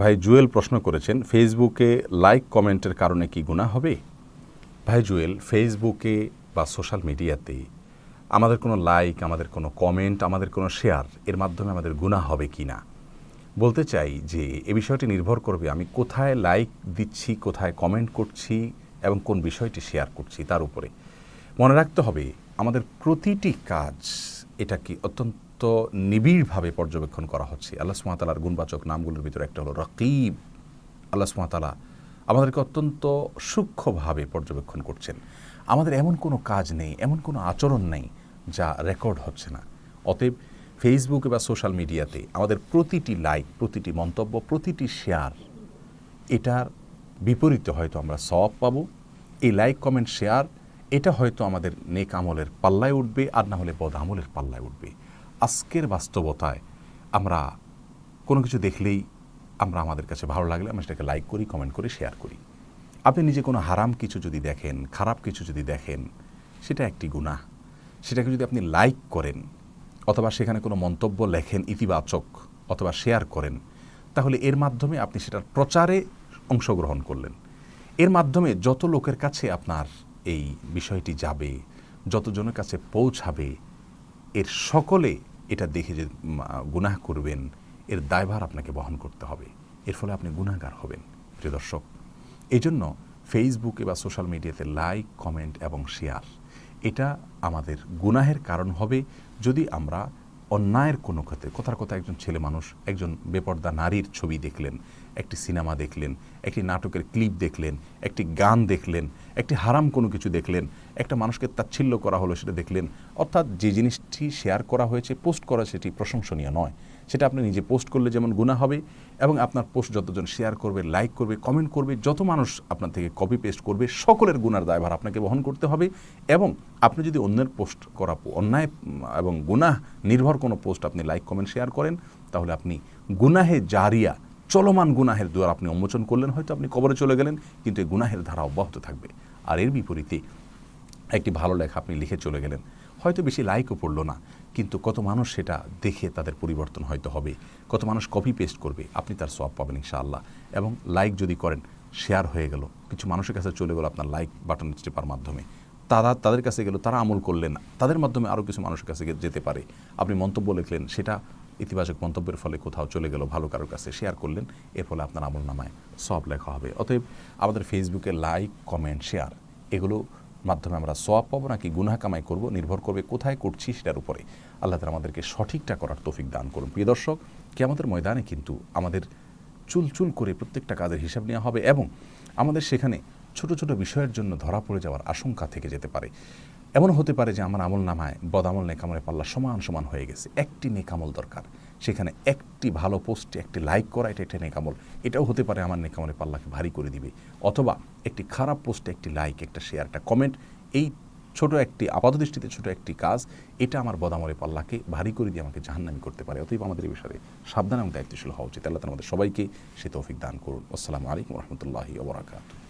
ভাই জুয়েল প্রশ্ন করেছেন, ফেসবুকে লাইক কমেন্টের কারণে কি গুনাহ হবে? ভাই জুয়েল, ফেসবুকে বা সোশ্যাল মিডিয়াতে আমাদের কোনো লাইক, আমাদের কোনো কমেন্ট, আমাদের কোনো শেয়ার এর মাধ্যমে আমাদের গুনাহ হবে কি না, বলতে চাই যে এ বিষয়টি নির্ভর করবে আমি কোথায় লাইক দিচ্ছি, কোথায় কমেন্ট করছি এবং কোন বিষয়টি শেয়ার করছি তার উপরে। মনে রাখতে হবে আমাদের প্রতিটি কাজ এটা কি অত্যন্ত নিবিড়ভাবে পর্যবেক্ষণ করা হচ্ছে। আল্লাহ সুবহানাহু ওয়া তাআলার গুণবাচক নামগুলোর ভিতরে একটা হলো রকিব। আল্লাহ সুবহানাহু ওয়া তাআলা আমাদেরকে অত্যন্ত সূক্ষ্মভাবে পর্যবেক্ষণ করছেন। আমাদের এমন কোনো কাজ নেই, এমন কোনো আচরণ নেই যা রেকর্ড হচ্ছে না। অতএব ফেসবুকে বা সোশ্যাল মিডিয়াতে আমাদের প্রতিটি লাইক, প্রতিটি মন্তব্য, প্রতিটি শেয়ার এটার বিপরীতে হয়তো আমরা সওয়াব পাবো। এই লাইক, কমেন্ট, শেয়ার এটা হয়তো আমাদের নেক আমলের পাল্লায় উঠবে, আর না হলে বদ আমলের পাল্লায় উঠবে। আজকের বাস্তবতায় আমরা কোনো কিছু দেখলেই আমরা আমাদের কাছে ভালো লাগলে আমরা সেটাকে লাইক করি, কমেন্ট করি, শেয়ার করি। আপনি নিজে কোনো হারাম কিছু যদি দেখেন, খারাপ কিছু যদি দেখেন, সেটা একটি গুনাহ। সেটাকে যদি আপনি লাইক করেন অথবা সেখানে কোনো মন্তব্য লেখেন ইতিবাচক অথবা শেয়ার করেন, তাহলে এর মাধ্যমে আপনি সেটার প্রচারে অংশগ্রহণ করলেন। এর মাধ্যমে যত লোকের কাছে আপনার এই বিষয়টি যাবে, যতজনের কাছে পৌঁছাবে, এর সকলে এটা দেখে যে গুনাহ করবেন, এর দায়ভার আপনাকে বহন করতে হবে। এর ফলে আপনি গুনাহগার হবেন। প্রিয় দর্শক, এই জন্য ফেসবুকে বা সোশ্যাল মিডিয়াতে লাইক, কমেন্ট এবং শেয়ার এটা আমাদের গুনাহের কারণ হবে যদি আমরা অন্যায়ের কোনো ক্ষেত্রে, কথার কথা একজন ছেলে মানুষ একজন বেপর্দা নারীর ছবি দেখলেন, একটি সিনেমা দেখলেন, একটি নাটকের ক্লিপ দেখলেন, একটি গান দেখলেন, একটি হারাম কোনো কিছু দেখলেন, একটা মানুষকে তাচ্ছিল্য করা হলো সেটা দেখলেন, অর্থাৎ যে জিনিসটি শেয়ার করা হয়েছে, পোস্ট করা, সেটি প্রশংসনীয় নয়। সেটা আপনি নিজে পোস্ট করলে যেমন গুনাহ হবে, এবং আপনার পোস্ট যতজন শেয়ার করবে, লাইক করবে, কমেন্ট করবে, যত মানুষ আপনার থেকে কপি পেস্ট করবে, সকলের গুনার দায়ভার আপনাকে বহন করতে হবে। এবং আপনি যদি অন্যের পোস্ট করা অন্যায় এবং গুনাহ নির্ভর কোনো পোস্ট আপনি লাইক, কমেন্ট, শেয়ার করেন, তাহলে আপনি গুনাহে জারিয়া, চলমান গুনাহের দুয়ার আপনি উন্মোচন করলেন। হয়তো আপনি কবরে চলে গেলেন, কিন্তু এই গুনাহের ধারা অব্যাহত থাকবে। আর এর বিপরীতে একটি ভালো লেখা আপনি লিখে চলে গেলেন, হয়তো বেশি লাইকও পড়লো না, কিন্তু কত মানুষ সেটা দেখে তাদের পরিবর্তন হয়তো হবে, কত মানুষ কপি পেস্ট করবে, আপনি তার সওয়াব পাবেন ইনশাআল্লাহ। এবং লাইক যদি করেন, শেয়ার হয়ে গেল, কিছু মানুষের কাছে চলে গেল আপনার লাইক বাটন টেপার মাধ্যমে, তাদের কাছে গেল, তারা আমল করলেন, তাদের মাধ্যমে আরও কিছু মানুষের কাছে যেতে পারে। আপনি মন্তব্য লিখলেন, সেটা ইতিবাচক মন্তব্যের ফলে কোথাও চলে গেল, ভালো কারোর কাছে শেয়ার করলেন, এর ফলে আপনার আমল নামায় সওয়াব লেখা হবে। অতএব আমাদের ফেসবুকে লাইক, কমেন্ট, শেয়ার এগুলো মাধ্যমে আমরা সওয়াব পাবো নাকি গুনাহ কামাই করব, নির্ভর করবে কোথায় করছি সেটার উপরে। আল্লাহ তাআলা আমাদেরকে সঠিকটা করার তৌফিক দান করুন। প্রিয় দর্শক, কিয়ামতের ময়দানে কিন্তু আমাদের চুল চুল করে প্রত্যেকটা কাজের হিসাব নেওয়া হবে, এবং আমাদের সেখানে ছোট ছোট বিষয়ের জন্য ধরা পড়ে যাওয়ার আশঙ্কা থেকে যেতে পারে। এমন হতে পারে যে আমার আমল নামায় বদামল নেকামলের পাল্লা সমান সমান হয়ে গেছে। একটি নেকামল দরকার, সেখানে একটি ভালো পোস্টে একটি লাইক করা, এটা একটা নেকামল। এটাও হতে পারে আমার নেকামলের পাল্লাকে ভারী করে দিবে। অথবা একটি খারাপ পোস্টে একটি লাইক, একটা শেয়ার, একটা কমেন্ট, এই ছোট একটি আপাতদৃষ্টিতে ছোট একটি কাজ, এটা আমার বদামলের পাল্লাকে ভারী করে দিয়ে আমাকে জাহান্নামী করতে পারে। অতএব আমাদের এই বিষয়ে সাবধান এবং দায়িত্বশীল হওয়া উচিত। আল্লাহ তাআলা আমাদের সবাইকে সে তৌফিক দান করুন। আসসালামু আলাইকুম ওয়া রাহমাতুল্লাহি ওয়া বারাকাতুহু।